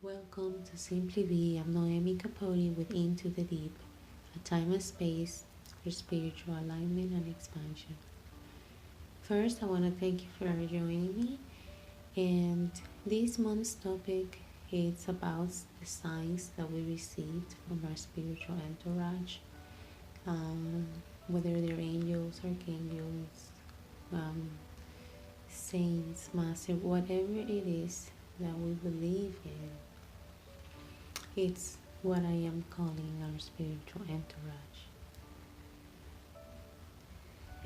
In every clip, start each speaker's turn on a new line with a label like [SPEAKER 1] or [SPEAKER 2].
[SPEAKER 1] Welcome to Simply Be. I'm Noemi Capote with Into the Deep, a time and space for spiritual alignment and expansion. First, I want to thank you for joining me. And this month's topic is about the signs that we received from our spiritual entourage, um, whether they're angels, archangels, um, saints, master, whatever it is that we believe in. It's what I am calling our spiritual entourage.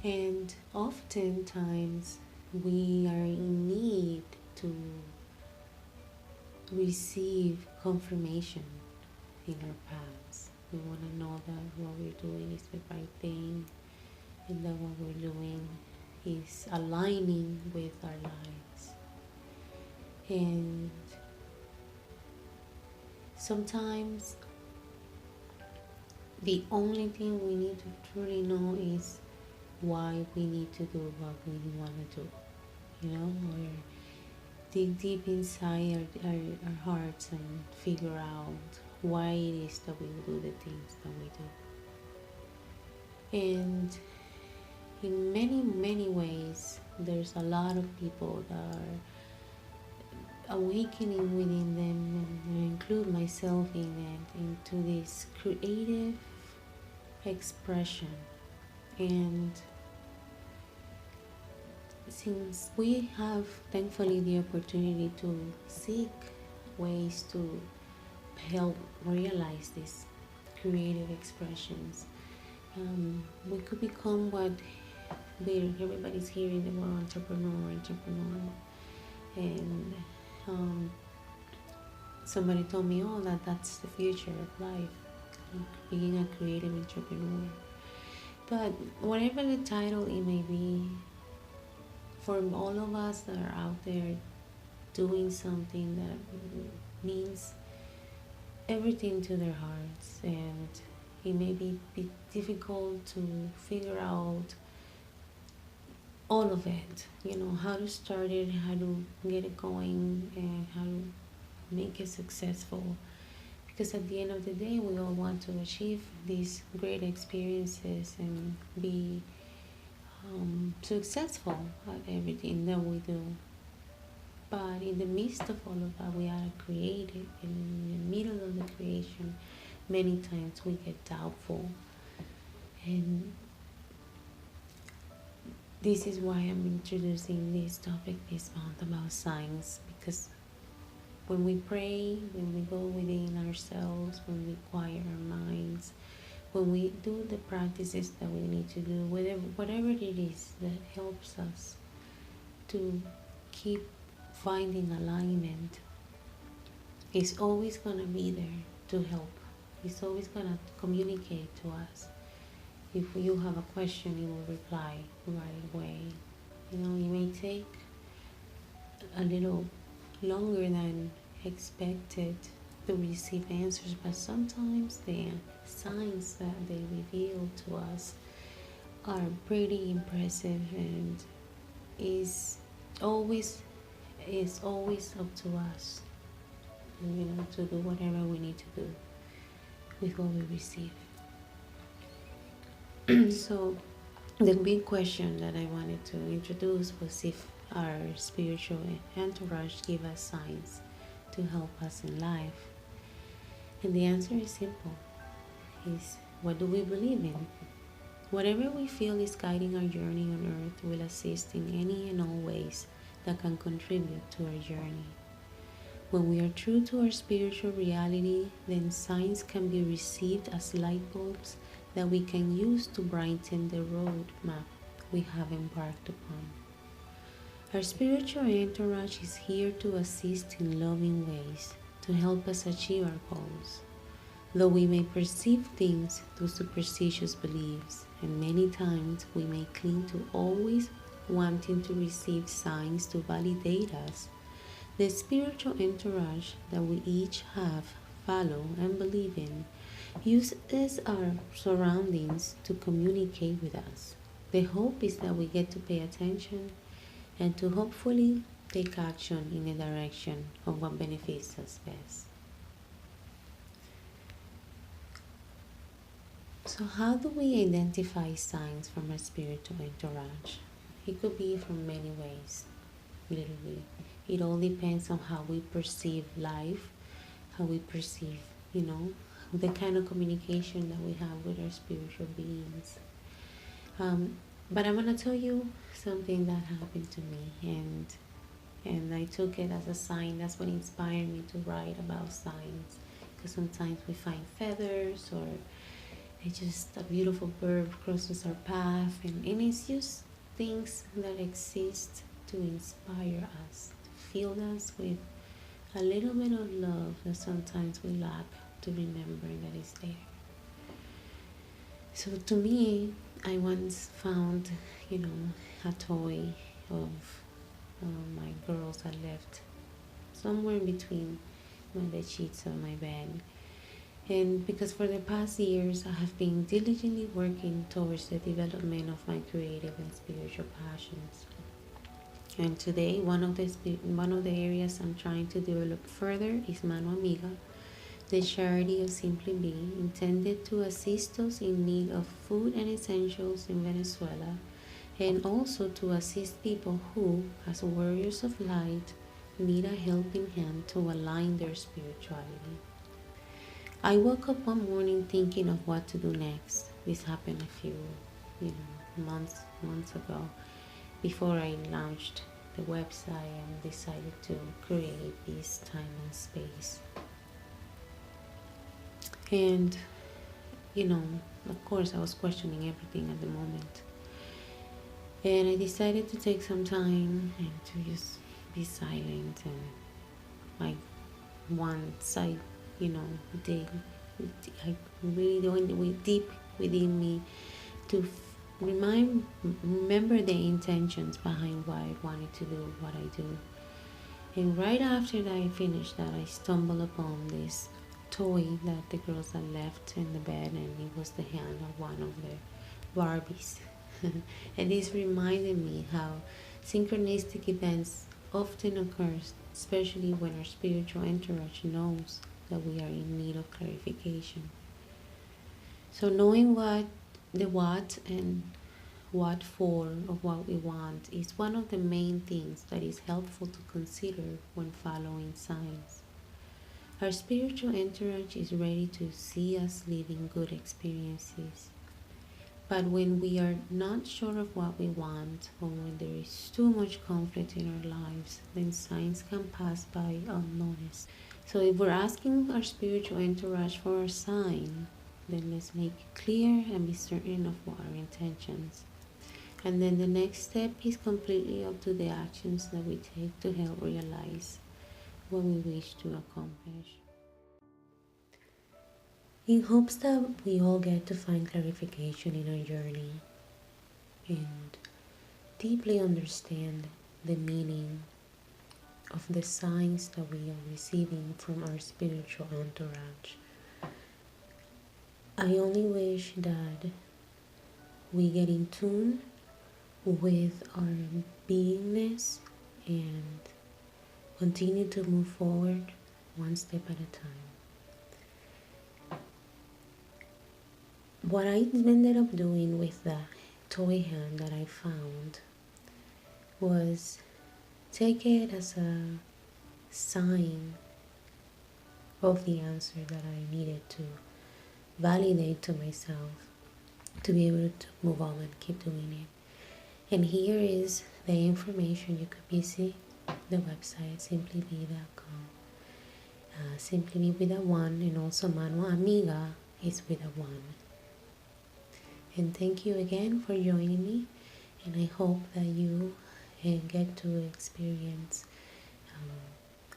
[SPEAKER 1] And oftentimes we are in need to receive confirmation in our paths. We want to know that what we're doing is the right thing and that what we're doing is aligning with our lives. And sometimes the only thing we need to truly know is why we need to do what we want to do. Or dig deep inside our hearts and figure out why it is that we do the things that we do. And in many, many ways, there's a lot of people that are awakening within them, and I include myself in it, into this creative expression. And since we have thankfully the opportunity to seek ways to help realize these creative expressions, we could become what everybody's hearing the word entrepreneur. And somebody told me, that's the future of life, being a creative entrepreneur. But whatever the title it may be, for all of us that are out there doing something that means everything to their hearts, and it may be difficult to figure out all of it, how to start it, how to get it going, and how to make it successful. Because at the end of the day, we all want to achieve these great experiences and be successful at everything that we do. But in the midst of all of that, we are creative. In the middle of the creation, many times we get doubtful. And this is why I'm introducing this topic this month about signs, because when we pray, when we go within ourselves, when we quiet our minds, when we do the practices that we need to do, whatever it is that helps us to keep finding alignment, it's always going to be there to help. It's always going to communicate to us. If you have a question, it will reply right away. It may take a little longer than expected to receive answers, but sometimes the signs that they reveal to us are pretty impressive, and is always up to us, to do whatever we need to do with what we receive. So the big question that I wanted to introduce was if our spiritual entourage give us signs to help us in life. And the answer is simple. Is what do we believe in? Whatever we feel is guiding our journey on earth will assist in any and all ways that can contribute to our journey. When we are true to our spiritual reality, then signs can be received as light bulbs that we can use to brighten the road map we have embarked upon. Our spiritual entourage is here to assist in loving ways, to help us achieve our goals. Though we may perceive things through superstitious beliefs, and many times we may cling to always wanting to receive signs to validate us, the spiritual entourage that we each have, follow, and believe in uses our surroundings to communicate with us. The hope is that we get to pay attention and to hopefully take action in the direction of what benefits us best. So, how do we identify signs from our spiritual entourage? It could be from many ways, literally. It all depends on how we perceive life, how we perceive, the kind of communication that we have with our spiritual beings. But I'm gonna tell you something that happened to me, and I took it as a sign. That's what inspired me to write about signs, because sometimes we find feathers, or it's just a beautiful bird crosses our path, and it's just things that exist to inspire us, to fill us with a little bit of love that sometimes we lack, to remember that is there. So to me, I once found, a toy of my girls had left somewhere in between the sheets of my bed. And because for the past years, I have been diligently working towards the development of my creative and spiritual passions. And today, one of the areas I'm trying to develop further is Mano Amiga, the charity of Simply Be, intended to assist those in need of food and essentials in Venezuela, and also to assist people who, as warriors of light, need a helping hand to align their spirituality. I woke up one morning thinking of what to do next. This happened a few, months ago, before I launched the website and decided to create this time and space. And, of course, I was questioning everything at the moment. And I decided to take some time and to just be silent and, like, once I, dig, I really went deep within me to remember the intentions behind why I wanted to do what I do. And right after that I finished that, I stumbled upon this toy that the girls had left in the bed, and it was the hand of one of the Barbies. And this reminded me how synchronistic events often occur, especially when our spiritual entourage knows that we are in need of clarification. So knowing what and what for of what we want is one of the main things that is helpful to consider when following signs. Our spiritual entourage is ready to see us living good experiences. But when we are not sure of what we want, or when there is too much conflict in our lives, then signs can pass by unnoticed. So if we're asking our spiritual entourage for a sign, then let's make it clear and be certain of what our intentions. And then the next step is completely up to the actions that we take to help realize what we wish to accomplish. In hopes that we all get to find clarification in our journey and deeply understand the meaning of the signs that we are receiving from our spiritual entourage, I only wish that we get in tune with our beingness and continue to move forward one step at a time. What I ended up doing with the toy hand that I found was take it as a sign of the answer that I needed to validate to myself to be able to move on and keep doing it. And here is the information. You could visit the website simplybe.com. Simply Be with a 1, and also Mano Amiga is with a 1. And thank you again for joining me, and I hope that you get to experience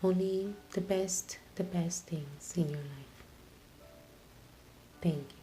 [SPEAKER 1] only the best things in your life. Thank you.